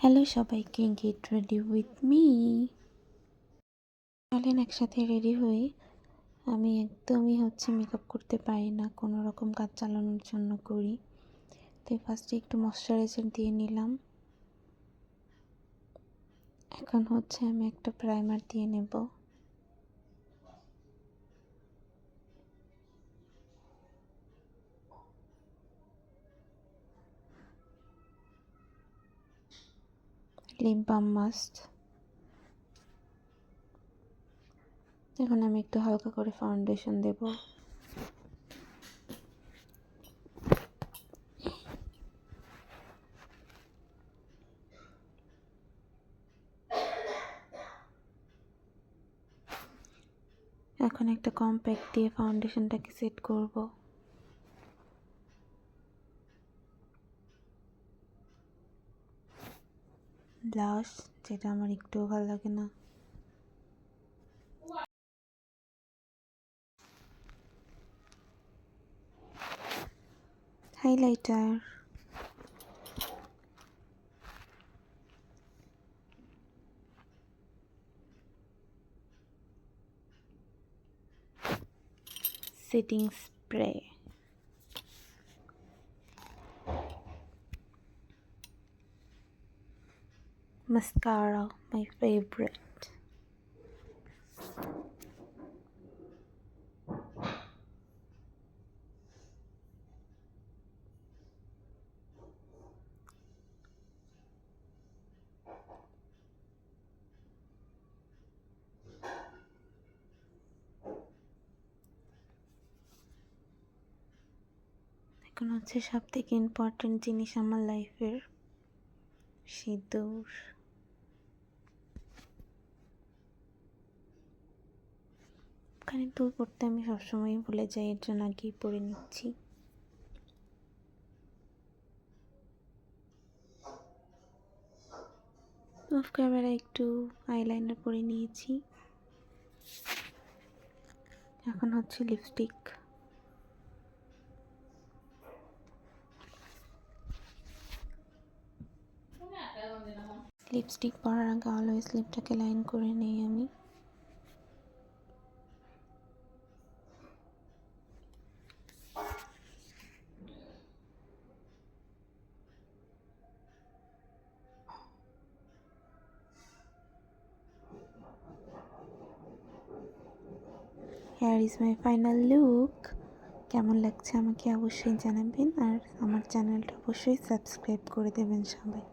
Hello সবাইকে, get ready with me. চলেন একসাথে রেডি হই। আমি একদমই মেকআপ করতে পারি না, কোনো রকম কাজ চালানোর জন্য করি। তো ফার্স্টে একটু ময়শ্চারাইজার দিয়ে নিলাম। এখন আমি একটা প্রাইমার দিয়ে নেব। Lip balm must. এখন আমি একটু হালকা করে ফাউন্ডেশন দেব। এখন একটা কম্প্যাক্ট দিয়ে ফাউন্ডেশনটাকে সেট করব। ব্লাশ, যেটা আমার একটুও ভালো লাগে না। Highlighter. Setting spray. Mascara, my favorite. এখন সব থেকে ইম্পর্টেন্ট জিনিস আমার লাইফের, সিঁদুর। ওখানে দূর করতে আমি সবসময় ভুলে যাই, এর জন্য আগেই পরে নিচ্ছি। অফ ক্যামেরা একটু আইলাইনার পরে নিয়েছি। এখন লিপস্টিক। লিপস্টিক পরার আগে অলওয়েজ লিপটাকে লাইন করে নেই আমি। Hair is my final look. কেমন লাগছে আমাকে অবশ্যই জানাবেন, আর আমার চ্যানেলটা অবশ্যই সাবস্ক্রাইব করে দেবেন সবাই।